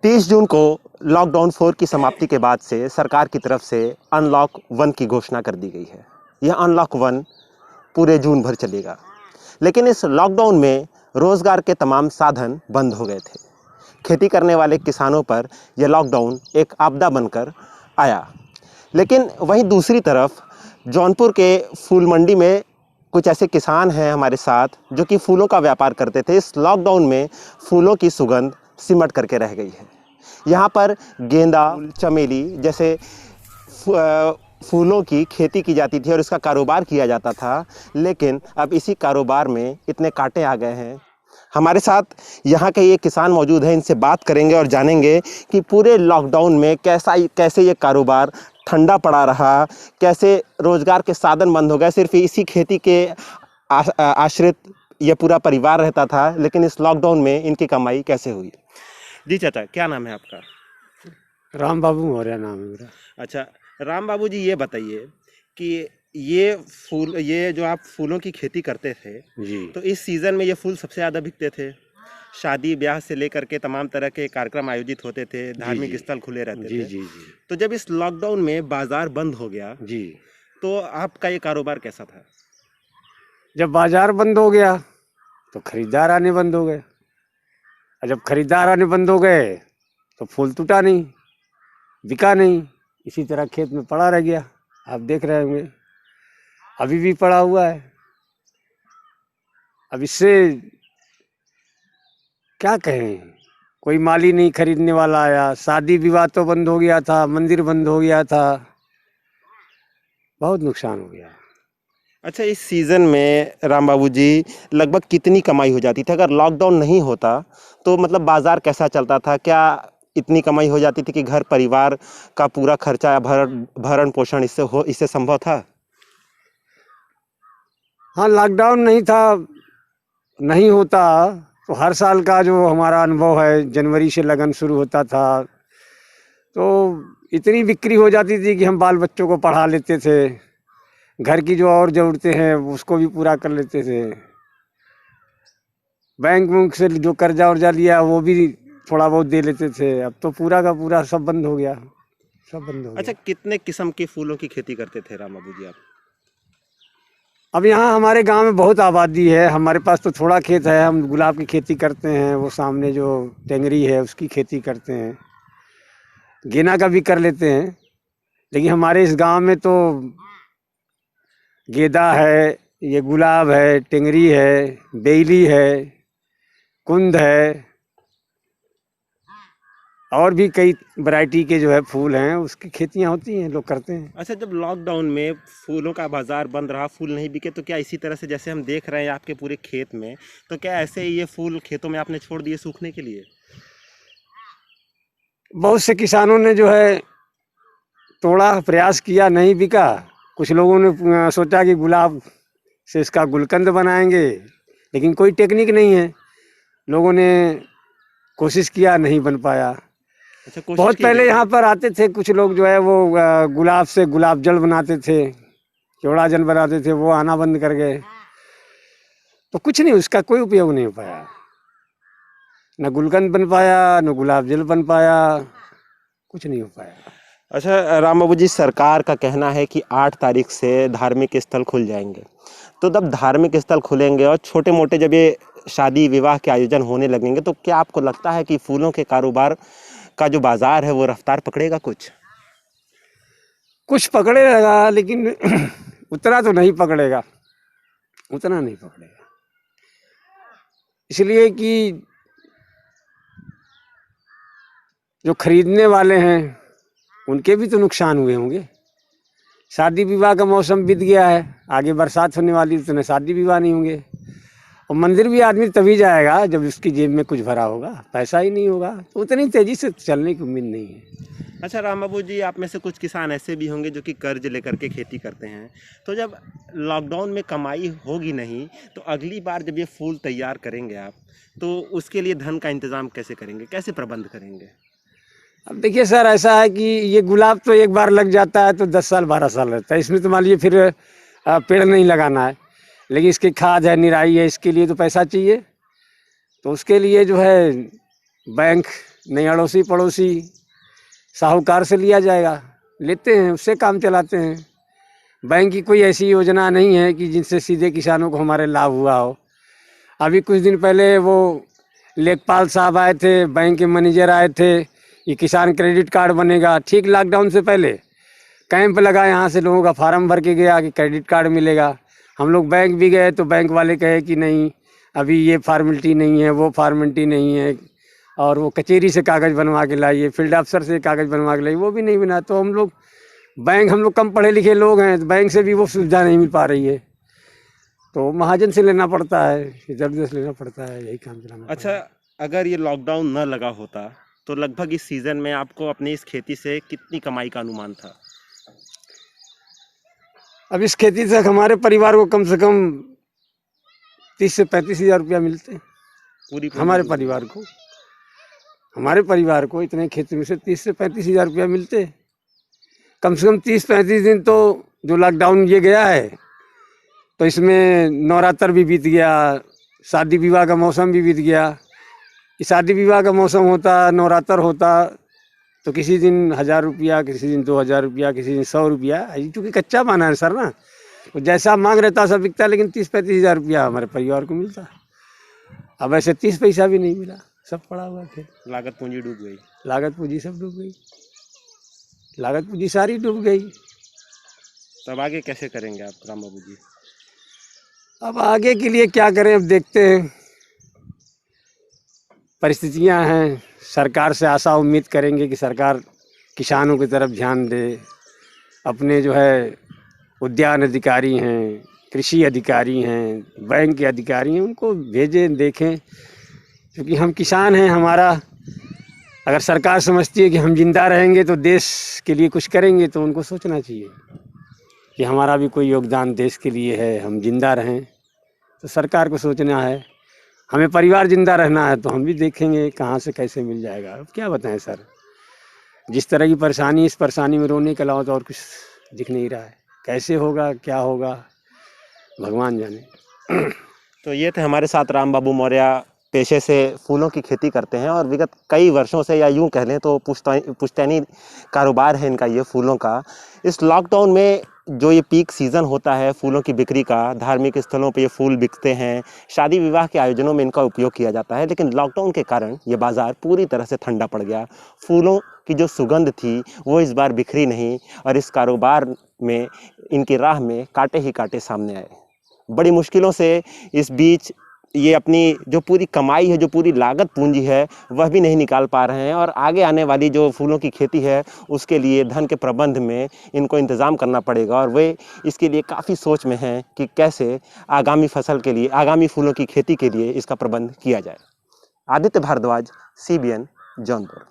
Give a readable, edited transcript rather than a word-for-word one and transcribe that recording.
30 जून को लॉकडाउन 4 की समाप्ति के बाद से सरकार की तरफ से अनलॉक 1 की घोषणा कर दी गई है। यह अनलॉक 1 पूरे जून भर चलेगा, लेकिन इस लॉकडाउन में रोजगार के तमाम साधन बंद हो गए थे। खेती करने वाले किसानों पर यह लॉकडाउन एक आपदा बनकर आया। लेकिन वहीं दूसरी तरफ जौनपुर के फूल मंडी में कुछ ऐसे किसान हैं हमारे साथ जो कि फूलों का व्यापार करते थे। इस लॉकडाउन में फूलों की सुगंध सिमट करके रह गई है। यहाँ पर गेंदा, चमेली जैसे फूलों की खेती की जाती थी और इसका कारोबार किया जाता था, लेकिन अब इसी कारोबार में इतने कांटे आ गए हैं। हमारे साथ यहाँ के ये किसान मौजूद हैं, इनसे बात करेंगे और जानेंगे कि पूरे लॉकडाउन में कैसे ये कारोबार ठंडा पड़ा रहा, कैसे रोजगार के साधन बंद हो गए। सिर्फ इसी खेती के आश्रित ये पूरा परिवार रहता था, लेकिन इस लॉकडाउन में इनकी कमाई कैसे हुई। जी चाचा, क्या नाम है आपका? राम बाबू मौर्य नाम है मेरा। अच्छा राम बाबू जी, ये बताइए कि ये जो आप फूलों की खेती करते थे जी, तो इस सीज़न में ये फूल सबसे ज़्यादा बिकते थे। शादी ब्याह से लेकर के तमाम तरह के कार्यक्रम आयोजित होते थे, धार्मिक स्थल खुले रहते जी थे। जी जी तो जब इस लॉकडाउन में बाजार बंद हो गया जी, तो आपका ये कारोबार कैसा था? जब बाजार बंद हो गया तो खरीदार आने बंद हो गए, और जब खरीदार आने बंद हो गए तो फूल टूटा नहीं, बिका नहीं, इसी तरह खेत में पड़ा रह गया। आप देख रहे होंगे अभी भी पड़ा हुआ है। अब इससे क्या कहें, कोई माली नहीं खरीदने वाला आया, शादी विवाह तो बंद हो गया था, मंदिर बंद हो गया था, बहुत नुकसान हो गया। अच्छा, इस सीज़न में राम बाबू जी लगभग कितनी कमाई हो जाती थी? अगर लॉकडाउन नहीं होता तो मतलब बाजार कैसा चलता था? क्या इतनी कमाई हो जाती थी कि घर परिवार का पूरा खर्चा या भरण पोषण इससे संभव था? हाँ, लॉकडाउन नहीं था, नहीं होता तो हर साल का जो हमारा अनुभव है, जनवरी से लगन शुरू होता था तो इतनी बिक्री हो जाती थी कि हम बाल बच्चों को पढ़ा लेते थे, घर की जो और ज़रूरतें हैं उसको भी पूरा कर लेते थे। बैंक से जो कर्जा वर्जा लिया वो भी थोड़ा बहुत दे लेते थे। अब तो पूरा का पूरा सब बंद हो गया, सब बंद हो अच्छा, गया। कितने किस्म के फूलों की खेती करते थे राम बाबू जी आप? अब यहाँ हमारे गांव में बहुत आबादी है, हमारे पास तो थोड़ा खेत है, हम गुलाब की खेती करते हैं, वो सामने जो टेंगरी है उसकी खेती करते हैं, गेना का भी कर लेते हैं। लेकिन हमारे इस गांव में तो गेंदा है, ये गुलाब है, टेंगरी है, बेली है, कुंद है, और भी कई वैरायटी के जो है फूल हैं उसकी खेतियां होती हैं, लोग करते हैं। अच्छा, जब लॉकडाउन में फूलों का बाजार बंद रहा, फूल नहीं बिके, तो क्या इसी तरह से जैसे हम देख रहे हैं आपके पूरे खेत में, तो क्या ऐसे ही ये फूल खेतों में आपने छोड़ दिए सूखने के लिए? बहुत से किसानों ने जो है तोड़ा, प्रयास किया, नहीं बिका। कुछ लोगों ने सोचा कि गुलाब से इसका गुलकंद बनाएंगे, लेकिन कोई टेक्निक नहीं है। लोगों ने कोशिश किया, नहीं बन पाया। अच्छा, कोशिश बहुत की पहले गई यहाँ थी। पर आते थे कुछ लोग जो है वो गुलाब से गुलाब जल बनाते थे, चौड़ा जल बनाते थे, वो आना बंद कर गए। तो कुछ नहीं, उसका कोई उपयोग नहीं हो पाया, न गुलकंद बन पाया, न गुलाब जल बन पाया, कुछ नहीं हो पाया। अच्छा राम बाबू जी, सरकार का कहना है कि 8 तारीख से धार्मिक स्थल खुल जाएंगे। तो जब धार्मिक स्थल खुलेंगे और छोटे मोटे जब ये शादी विवाह के आयोजन होने लगेंगे, तो क्या आपको लगता है कि फूलों के कारोबार का जो बाजार है वो रफ्तार पकड़ेगा कुछ? कुछ पकड़ेगा, लेकिन उतना तो नहीं पकड़ेगा, उतना नहीं पकड़ेगा। इसलिए कि जो खरीदने वाले हैं उनके भी तो नुकसान हुए होंगे। शादी विवाह का मौसम बीत गया है, आगे बरसात होने वाली, तो शादी विवाह नहीं होंगे। और मंदिर भी आदमी तभी जाएगा जब उसकी जेब में कुछ भरा होगा, पैसा ही नहीं होगा तो उतनी तेजी से चलने की उम्मीद नहीं है। अच्छा राम बाबू जी, आप में से कुछ किसान ऐसे भी होंगे जो कि कर्ज लेकर के खेती करते हैं। तो जब लॉकडाउन में कमाई होगी नहीं, तो अगली बार जब ये फूल तैयार करेंगे आप, तो उसके लिए धन का इंतज़ाम कैसे करेंगे, कैसे प्रबंध करेंगे? अब देखिए सर, ऐसा है कि ये गुलाब तो एक बार लग जाता है तो 10 साल 12 साल रहता है। इसमें तो मान लीजिए फिर पेड़ नहीं लगाना है, लेकिन इसकी खाद है, निराई है, इसके लिए तो पैसा चाहिए। तो उसके लिए जो है बैंक नहीं अड़ोसी पड़ोसी साहूकार से लिया जाएगा, लेते हैं, उससे काम चलाते हैं। बैंक की कोई ऐसी योजना नहीं है कि जिनसे सीधे किसानों को हमारे लाभ हुआ हो। अभी कुछ दिन पहले वो लेखपाल साहब आए थे, बैंक के मैनेजर आए थे, ये किसान क्रेडिट कार्ड बनेगा। ठीक लॉकडाउन से पहले कैंप लगा, यहाँ से लोगों का फार्म भर के गया कि क्रेडिट कार्ड मिलेगा। हम लोग बैंक भी गए तो बैंक वाले कहे कि नहीं, अभी ये फार्मेलिटी नहीं है, वो फार्मेलिटी नहीं है, और वो कचहरी से कागज़ बनवा के लाइए, फील्ड अफसर से कागज़ बनवा के लाइए, वो भी नहीं बना। तो हम लोग कम पढ़े लिखे लोग हैं, तो बैंक से भी वो सुविधा नहीं मिल पा रही है, तो महाजन से लेना पड़ता है, इधर उधर से लेना पड़ता है, यही काम चलाना। अच्छा, अगर ये लॉकडाउन न लगा होता तो लगभग इस सीज़न में आपको अपनी इस खेती से कितनी कमाई का अनुमान था? अब इस खेती से हमारे परिवार को कम से कम 30 से 35 हज़ार रुपया मिलते हैं। पूरी हमारे परिवार को इतने खेती में से 30 से 35 हज़ार रुपया मिलते। कम से कम 30-35 दिन तो जो लॉकडाउन ये गया है, तो इसमें नवरात्र भी बीत गया, शादी विवाह का मौसम भी बीत गया। कि शादी विवाह का मौसम होता, नवरात्र होता, तो किसी दिन 1000 रुपया, किसी दिन 2000 रुपया, किसी दिन 100 रुपया, क्योंकि कच्चा माना है सर ना, तो जैसा मांग रहता सब बिकता, लेकिन 30-35 हज़ार रुपया हमारे परिवार को मिलता। अब ऐसे 30 पैसा भी नहीं मिला, सब पड़ा हुआ थे। लागत पूंजी डूब गई। लागत पूंजी सब डूब गई, लागत पूंजी सारी डूब गई। तब आगे कैसे करेंगे आप राम बाबू जी? अब आगे के लिए क्या करें, अब देखते हैं, परिस्थितियां हैं। सरकार से आशा उम्मीद करेंगे कि सरकार किसानों की तरफ ध्यान दे। अपने जो है उद्यान अधिकारी हैं, कृषि अधिकारी हैं, बैंक के अधिकारी हैं, उनको भेजें, देखें, क्योंकि हम किसान हैं। हमारा अगर सरकार समझती है कि हम जिंदा रहेंगे तो देश के लिए कुछ करेंगे, तो उनको सोचना चाहिए कि हमारा भी कोई योगदान देश के लिए है, हम जिंदा रहें। तो सरकार को सोचना है, हमें परिवार जिंदा रहना है, तो हम भी देखेंगे कहाँ से कैसे मिल जाएगा। अब क्या बताएं सर, जिस तरह की परेशानी, इस परेशानी में रोने के अलावा तो और कुछ दिख नहीं रहा है। कैसे होगा, क्या होगा, भगवान जाने। तो ये थे हमारे साथ राम बाबू मौर्य, पेशे से फूलों की खेती करते हैं और विगत कई वर्षों से, या यूं कह लें तो पुश्तैनी कारोबार है इनका ये फूलों का। इस लॉकडाउन में जो ये पीक सीज़न होता है फूलों की बिक्री का, धार्मिक स्थलों पे ये फूल बिकते हैं, शादी विवाह के आयोजनों में इनका उपयोग किया जाता है, लेकिन लॉकडाउन के कारण ये बाज़ार पूरी तरह से ठंडा पड़ गया। फूलों की जो सुगंध थी वो इस बार बिखरी नहीं, और इस कारोबार में इनकी राह में कांटे ही कांटे सामने आए। बड़ी मुश्किलों से इस बीच ये अपनी जो पूरी कमाई है, जो पूरी लागत पूंजी है, वह भी नहीं निकाल पा रहे हैं, और आगे आने वाली जो फूलों की खेती है उसके लिए धन के प्रबंध में इनको इंतज़ाम करना पड़ेगा, और वे इसके लिए काफ़ी सोच में हैं कि कैसे आगामी फसल के लिए, आगामी फूलों की खेती के लिए इसका प्रबंध किया जाए। आदित्य भारद्वाज, CBN, जौनपुर।